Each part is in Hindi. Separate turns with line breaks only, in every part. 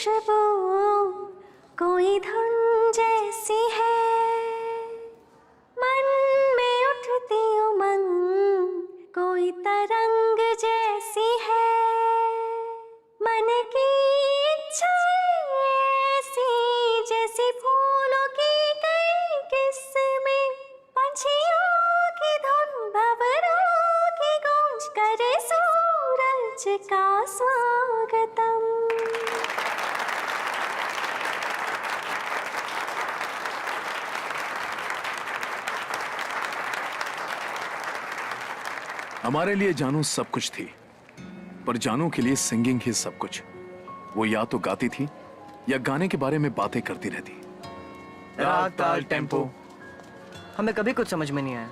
खुशबू कोई धुन जैसी है, मन में उठती उमंग कोई तरंग जैसी है, मन की इच्छा ऐसी जैसी फूलों की कई किस्में, पंछियों की धुन भंवरों की गूंज करे सूरज का स्वागतम।
हमारे लिए जानू सब कुछ थी, पर जानू के लिए सिंगिंग ही सब कुछ। वो या तो गाती थी या गाने के बारे में बातें करती रहती।
राग ताल टेम्पो
हमें कभी कुछ समझ में नहीं आया।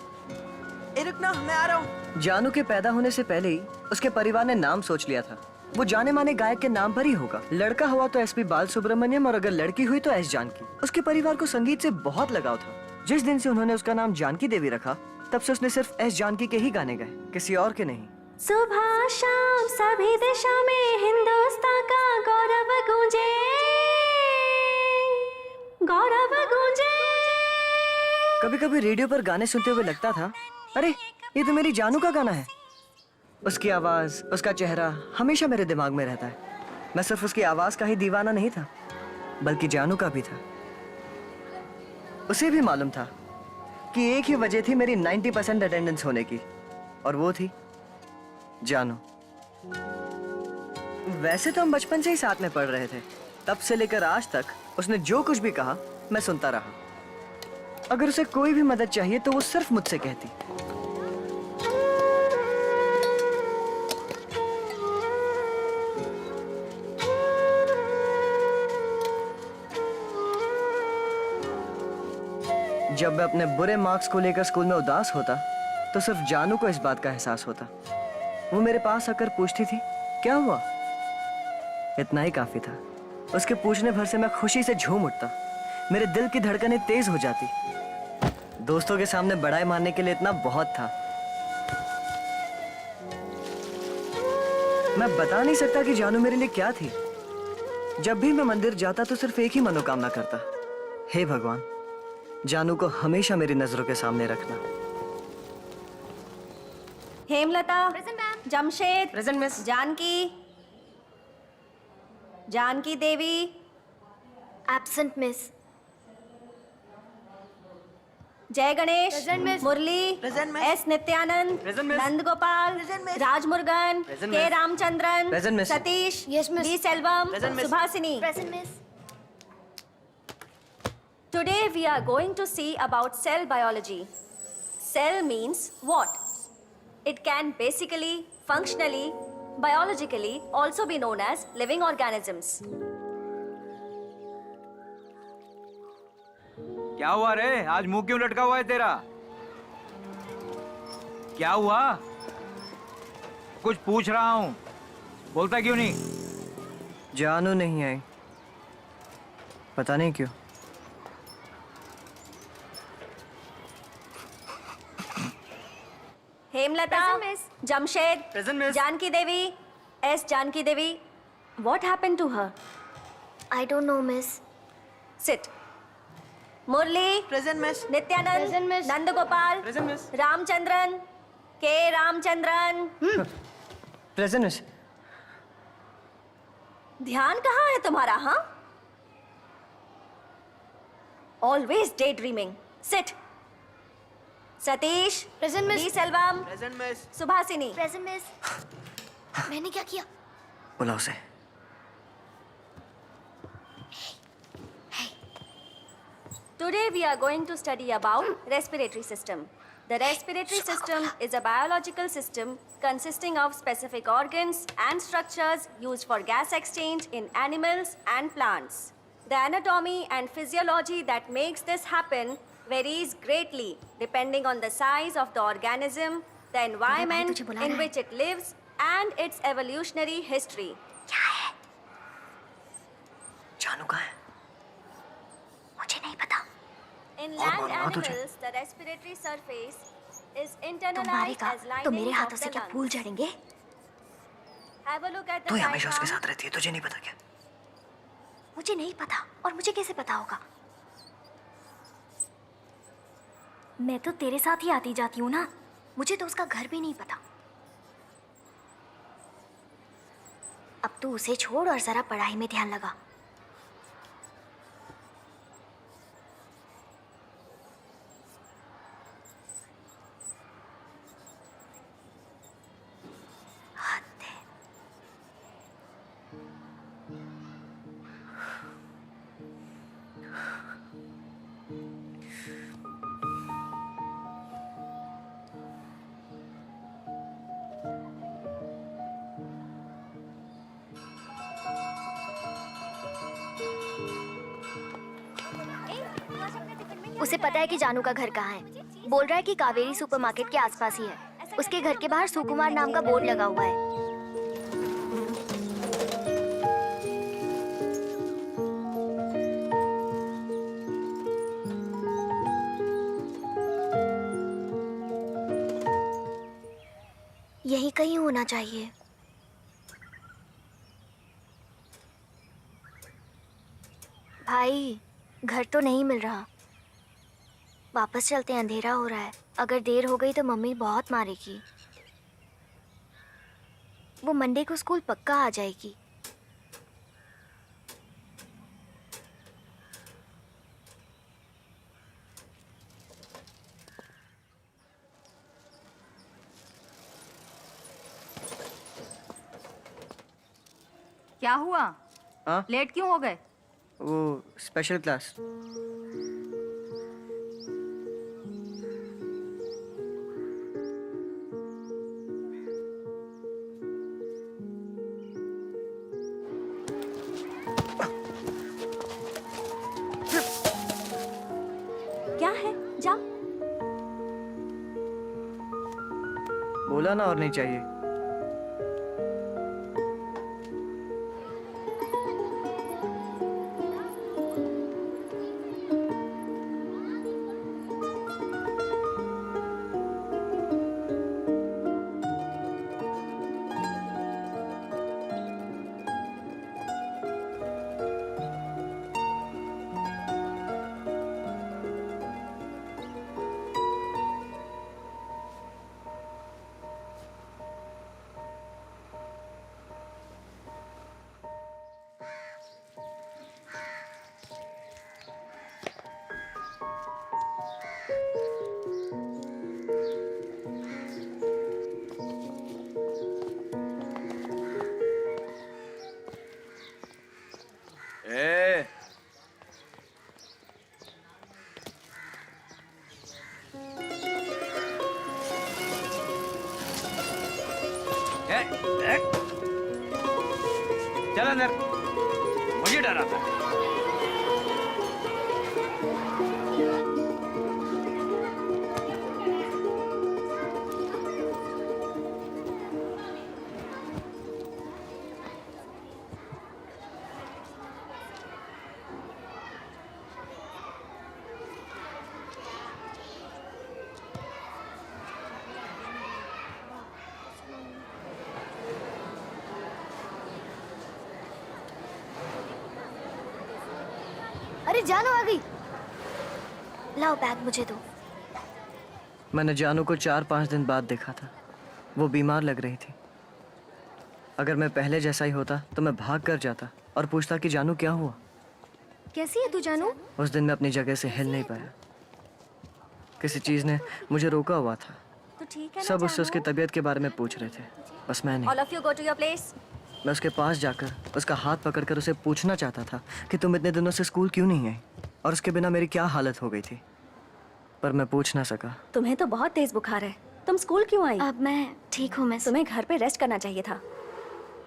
रुकना, मैं आ रहा हूँ।
जानू के पैदा होने से पहले ही उसके परिवार ने नाम सोच लिया था। वो जाने माने गायक के नाम पर ही होगा। लड़का हुआ तो एसपी बालसुब्रमण्यम और अगर लड़की हुई तो एस जानकी। उसके परिवार को संगीत से बहुत लगाव था। जिस दिन से उन्होंने उसका नाम जानकी देवी रखा, तब से उसने सिर्फ एस जानकी के ही गाने गाए, किसी और के नहीं।
सुबह शाम सभी दिशा में हिंदुस्तान का गौरव गूंजे, गौरव गूंजे।
कभी कभी रेडियो पर गाने सुनते हुए लगता था, अरे ये तो मेरी जानू का गाना है। उसकी आवाज, उसका चेहरा हमेशा मेरे दिमाग में रहता है। मैं सिर्फ उसकी आवाज का ही दीवाना नहीं था, बल्कि जानू का भी था। उसे भी मालूम था कि एक ही वजह थी मेरी 90% अटेंडेंस होने की, और वो थी जानू। वैसे तो हम बचपन से ही साथ में पढ़ रहे थे। तब से लेकर आज तक उसने जो कुछ भी कहा मैं सुनता रहा। अगर उसे कोई भी मदद चाहिए तो वो सिर्फ मुझसे कहती। जब मैं अपने बुरे मार्क्स को लेकर स्कूल में उदास होता, तो सिर्फ जानू को इस बात का एहसास होता। वो मेरे पास आकर पूछती थी, क्या हुआ? इतना ही काफी था। उसके पूछने भर से मैं खुशी से झूम उठता। मेरे दिल की धड़कनें तेज हो जाती। दोस्तों के सामने बड़ाई मारने के लिए इतना बहुत था। मैं बता नहीं सकता कि जानू मेरे लिए क्या थी। जब भी मैं मंदिर जाता तो सिर्फ एक ही मनोकामना करता, हे भगवान, जानू को हमेशा मेरी नजरों के सामने रखना।
Hemlata, Jamshed,
present miss.
Janaki, Janaki Devi,
absent miss.
Jai Ganesh,
Present, miss.
Murali,
Present, miss.
S Nityanand,
Present, miss.
Nand Gopal,
Present, miss.
Rajmurugan,
Present,
K
miss.
Ramachandran,
Present, miss.
Satish,
Yes, miss.
B Selvam,
Present, miss.
Subhashini.
Present miss.
Today we are going to see about cell biology. Cell means what? It can basically, functionally, biologically also be known as living organisms.
क्या हुआ रे? आज मुंह क्यों लटका हुआ है तेरा? क्या हुआ? कुछ पूछ रहा हूँ, बोलता क्यों नहीं?
जानू नहीं आई, पता नहीं क्यों।
Hemlata,
Present, miss.
Jamshed,
Present, miss.
Janaki Devi, S Janaki Devi. What happened to her?
I don't know miss.
Sit. Murali,
present miss.
Nityanand,
Present, miss.
Nandgopal,
present miss.
Ramachandran, K Ramachandran.
Present miss.
ध्यान कहाँ है तुम्हारा? हाँ, always day dreaming. Sit. Satish,
Present, miss.
B Selvam,
present miss.
Subhashini.
Present miss. मैंने क्या किया?
बुलाओ उसे।
Today we are going to study about respiratory system. The respiratory system is a biological system consisting of specific organs and structures used for gas exchange in animals and plants. The anatomy and physiology that makes this happen varies greatly depending on the size of the organism, the environment in which it lives, and its evolutionary history.
जानू कहाँ है?
मुझे नहीं पता।
In
और
land
मालूम है तुझे?
animals, the respiratory surface is
तुम
internalized
मारेगा
as
तो मेरे
lining
हाथों
of
से
the
क्या फूल
lungs.
झड़ेंगे?
Have a look at
तू
the
ही हमेशा उसके
diagram.
साथ रहती है, तुझे नहीं पता क्या?
मुझे नहीं पता, और मुझे कैसे पता होगा? मैं तो तेरे साथ ही आती जाती हूँ ना, मुझे तो उसका घर भी नहीं पता। अब तू उसे छोड़ और जरा पढ़ाई में ध्यान लगा। हद है। उसे पता है कि जानू का घर कहाँ है। बोल रहा है कि कावेरी सुपरमार्केट के आसपास ही है। उसके घर के बाहर सुकुमार नाम का बोर्ड लगा हुआ है। यही कहीं होना चाहिए। भाई, घर तो नहीं मिल रहा। वापस चलते हैं, अंधेरा हो रहा है। अगर देर हो गई तो मम्मी बहुत मारेगी। वो मंडे को स्कूल पक्का आ जाएगी।
क्या हुआ?
हाँ,
लेट क्यों हो गए?
वो स्पेशल क्लास।
क्या है? जा।
बोला ना और नहीं चाहिए।
ए,
चल अंदर, मुझे डर आता है।
अरे जानू आ गई। लाओ बैग मुझे दो।
मैंने जानू को 4-5 दिन बाद देखा था। वो बीमार लग रही थी। अगर मैं पहले जैसा ही होता तो मैं भाग कर जाता और पूछता कि जानू क्या हुआ।
कैसी है तू जानू?
उस दिन मैं अपनी जगह से हिल नहीं पाया। किसी चीज ने मुझे रोका हुआ था।
तो ठीक है ना
सब उससे
जानू?
उसकी तबीयत के बारे में पूछ रहे थे, बस मैं नहीं।
All of you go to your place.
मैं उसके पास जाकर उसका हाथ पकड़कर उसे पूछना चाहता था कि तुम इतने दिनों से स्कूल क्यों नहीं आई और उसके बिना मेरी क्या हालत हो गई थी, पर मैं पूछ ना सका।
तुम्हें तो बहुत तेज बुखार है। तुम स्कूल क्यों आई?
अब मैं ठीक हूँ मिस।
तुम्हें घर पे रेस्ट करना चाहिए था।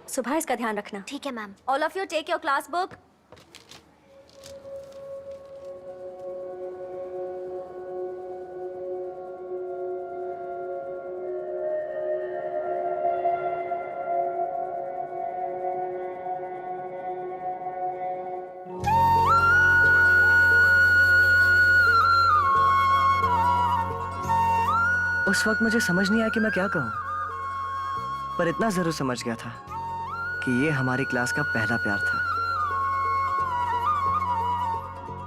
सुबह इसका ध्यान रखना।
ठीक है ma'am.
All of you take your class book.
उस वक्त मुझे समझ नहीं आया कि मैं क्या कहूँ, पर इतना जरूर समझ गया था कि ये हमारी क्लास का पहला प्यार था।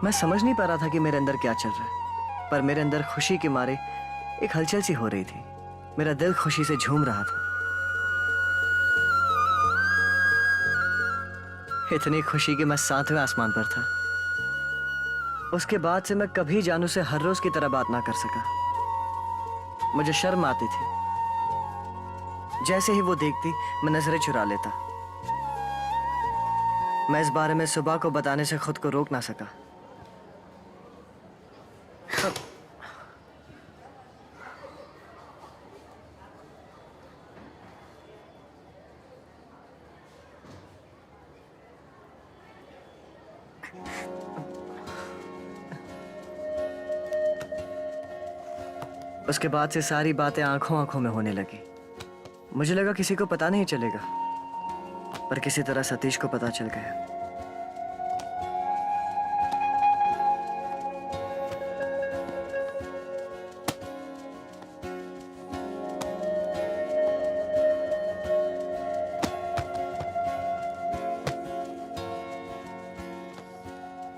मैं समझ नहीं पा रहा था कि मेरे अंदर क्या चल रहा है, पर मेरे अंदर खुशी के मारे एक हलचल सी हो रही थी। मेरा दिल खुशी से झूम रहा था। इतनी खुशी कि मैं 7वें आसमान पर था। उसके बाद से मैं कभी जानू से हर रोज की तरह बात ना कर सका। मुझे शर्म आती थी। जैसे ही वो देखती, मैं नजरें चुरा लेता। मैं इस बारे में सुबह को बताने से खुद को रोक ना सका। उसके बाद से सारी बातें आंखों आंखों में होने लगी। मुझे लगा किसी को पता नहीं चलेगा, पर किसी तरह सतीश को पता चल गया।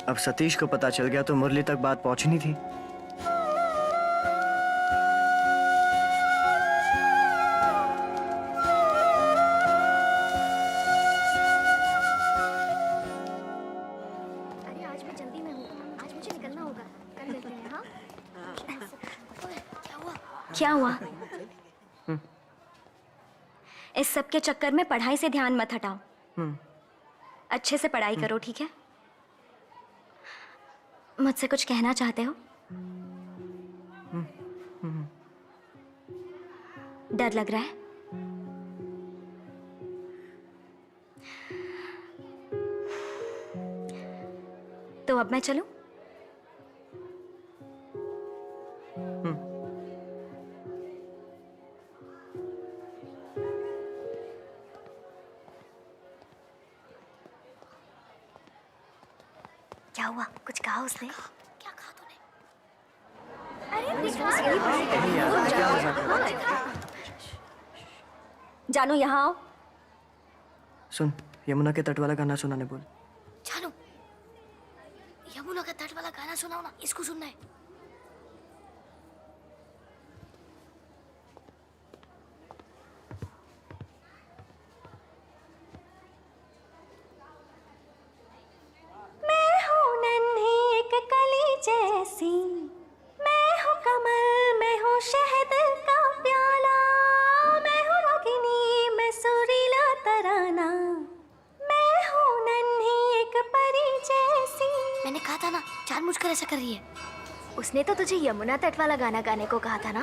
अब सतीश को पता चल गया तो मुरली तक बात पहुंचनी थी।
अरे आज मैं जल्दी में हूँ, आज मुझे निकलना होगा। कल मिलते हैं, हाँ?
क्या हुआ? इस सब के चक्कर में पढ़ाई से ध्यान मत हटाओ। अच्छे से पढ़ाई करो, ठीक है? मुझसे कुछ कहना चाहते हो? डर लग रहा है? तो अब मैं चलूं?
क्या हुआ? कुछ कहा उसने? क्या कहा तूने?
जानू, यहाँ आओ।
सुन, यमुना के तट वाला गाना सुनाने बोल।
जानू, यमुना का तट वाला गाना सुनाओ ना, इसको सुनना है।
मैं हूँ नन्ही एक कली जैसी, मैं हूँ कमल, मैं हूँ शहद का प्याला, मैं हूँ रागिनी, मैं सुरीला तराना, मैं हूँ नन्ही एक परी जैसी।
मैंने कहा था ना, जानबूझकर ऐसा कर रही है। उसने तो तुझे यमुना तट वाला गाना गाने को कहा था ना?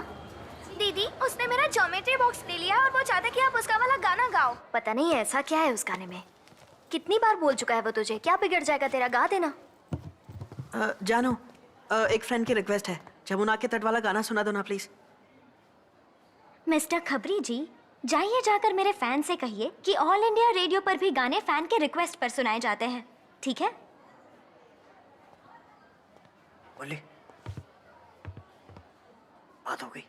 दीदी, उसने मेरा ज्योमेट्री बॉक्स ले लिया और वो चाहता कि आप उसका वाला गाना गाओ। पता नहीं ऐसा क्या है उस गाने में। कितनी बार बोल चुका है वो तुझे, क्या बिगड़ जाएगा तेरा, गा देना।
जानू, एक फ्रेंड की रिक्वेस्ट है, यमुना के तट वाला गाना सुना दो ना प्लीज।
मिस्टर खबरी जी, जाइए जाकर मेरे फैन से कहिए कि ऑल इंडिया रेडियो पर भी गाने फैन के रिक्वेस्ट पर सुनाए जाते हैं, ठीक है?
बोली, बात हो गई।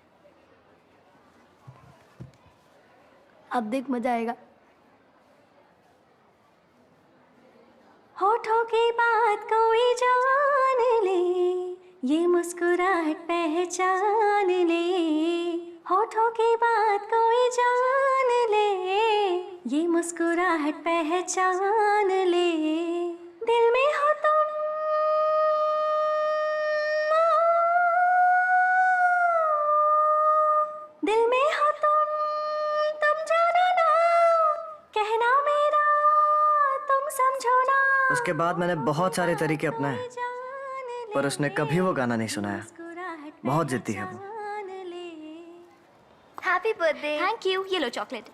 अब देख मजा आएगा। होठों की बात कोई जान ले, ये मुस्कुराहट पहचान ले। होठों की बात कोई जान ले, ये मुस्कुराहट पहचान ले। दिल में हो तुम, दिल में हो तुम जानो ना, कहना मेरा तुम समझो ना।
उसके बाद मैंने बहुत सारे तरीके अपनाए, पर उसने कभी वो गाना नहीं सुनाया। बहुत जिद्दी है वो।
Happy birthday.
Thank you. ये लो चॉकलेट।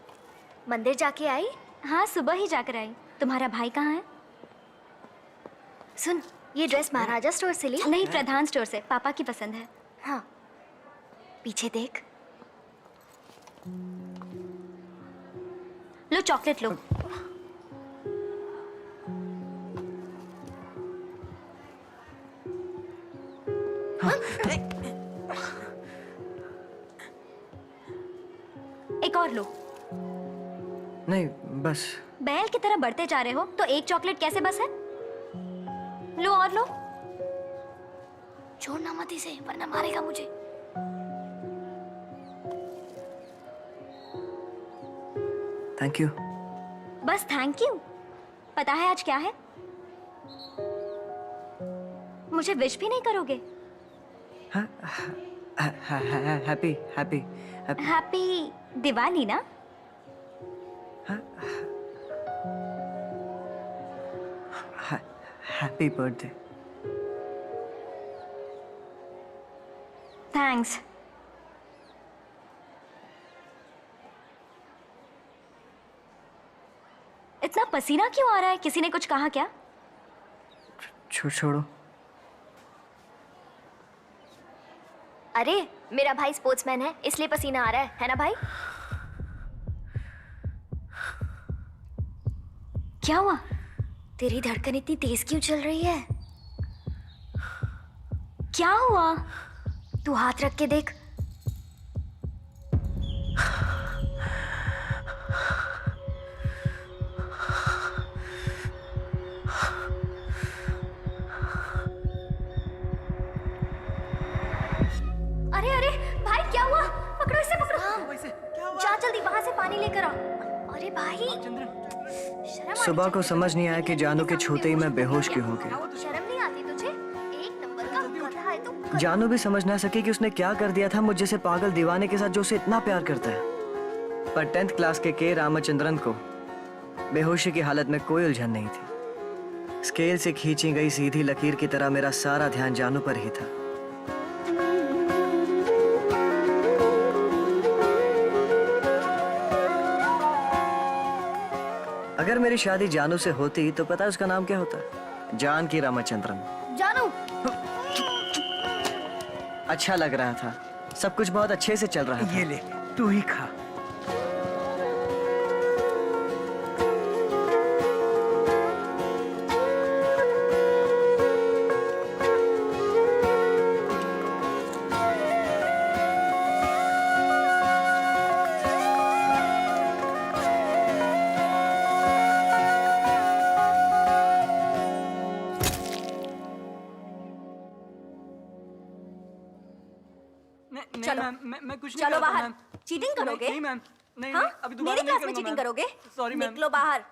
मंदिर जाके आई?
हाँ, सुबह ही जाकर आई। तुम्हारा भाई कहाँ है?
सुन, ये ड्रेस महाराजा स्टोर से ली?
नहीं, प्रधान स्टोर से। पापा की पसंद है।
हाँ, पीछे देख।
लो चॉकलेट लो। एक और लो।
नहीं, बस।
बैल की तरह बढ़ते जा रहे हो तो एक चॉकलेट कैसे बस है? लो और लो।
छोड़ना मत इसे वरना मारेगा मुझे।
Thank you.
बस थैंक यू। पता है आज क्या है? मुझे विश भी नहीं करोगे?
Happy happy happy
happy Diwali ना?
Happy birthday.
थैंक्स। इतना पसीना क्यों आ रहा है? किसी ने कुछ कहा क्या?
छोड़ो।
अरे मेरा भाई स्पोर्ट्समैन है इसलिए पसीना आ रहा है ना भाई?
क्या हुआ?
तेरी धड़कन इतनी तेज क्यों चल रही है?
क्या हुआ?
तू हाथ रख के देख। अरे अरे भाई क्या हुआ? पकड़ो इसे पकड़ो। जा जल्दी वहां से पानी लेकर आ। अरे भाई शर्म आनी
सुबह को
चाहिए।
समझ नहीं आया कि जानू के छूते ही मैं बेहोश क्यों हो गया।
शर्म नहीं आती तुझे? एक नंबर का गधा है तू।
जानू भी समझ ना सकी कि उसने क्या कर दिया था मुझ जैसे पागल दीवाने के साथ जो उसे इतना प्यार करता है। पर 10th क्लास के रामचंद्रन को बेहोशी की हालत में कोई उलझन नहीं थी। स्केल से खींची गई सीधी लकीर की तरह मेरा सारा ध्यान जानू पर ही था। अगर मेरी शादी जानू से होती तो पता है उसका नाम क्या होता? जान की रामचंद्रन।
जानू
अच्छा लग रहा था, सब कुछ बहुत अच्छे से चल रहा था।
ये ले तू ही खा।
चलो
मैं कुछ
चलो बाहर। चीटिंग करोगे?
नहीं मैम, नहीं
हाँ?
अभी दोबारा
मेरी
नहीं
क्लास में
करूंगा
चीटिंग
मैम।
करोगे?
Sorry ma'am.
निकलो बाहर।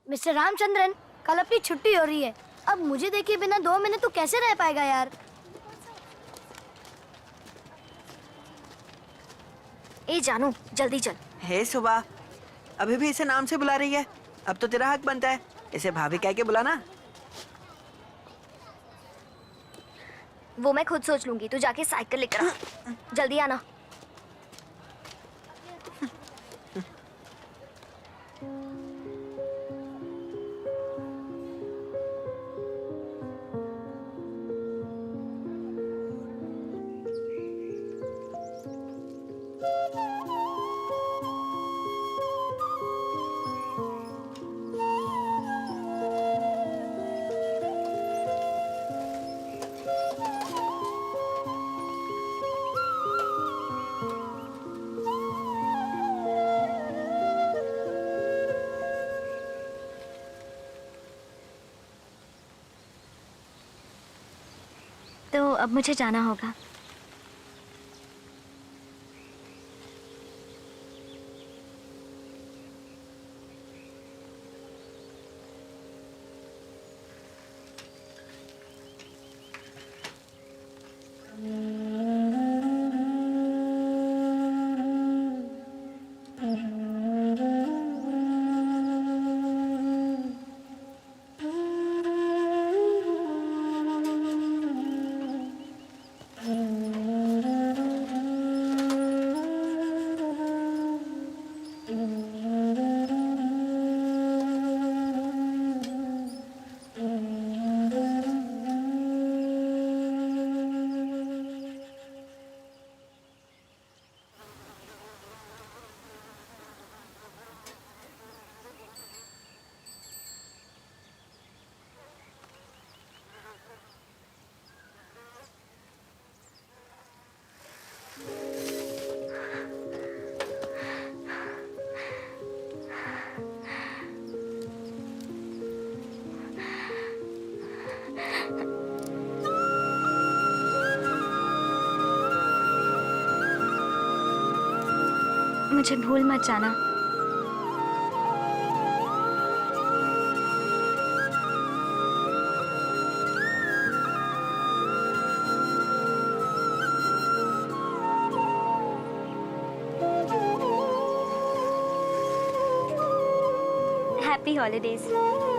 मिस्टर रामचंद्रन कल अपनी छुट्टी हो रही है। अब मुझे देखे बिना 2 महीने तू कैसे रह पाएगा यार? ए जानू जल्दी चल।
हे सुबह, अभी भी इसे नाम से बुला रही है? अब तो तेरा हक बनता है इसे भाभी कह के बुलाना।
वो मैं खुद सोच लूंगी, तू जाके साइकिल लेकर आ। जल्दी आना।
तो अब मुझे जाना होगा।
मुझे भूल मत जाना।
Happy holidays.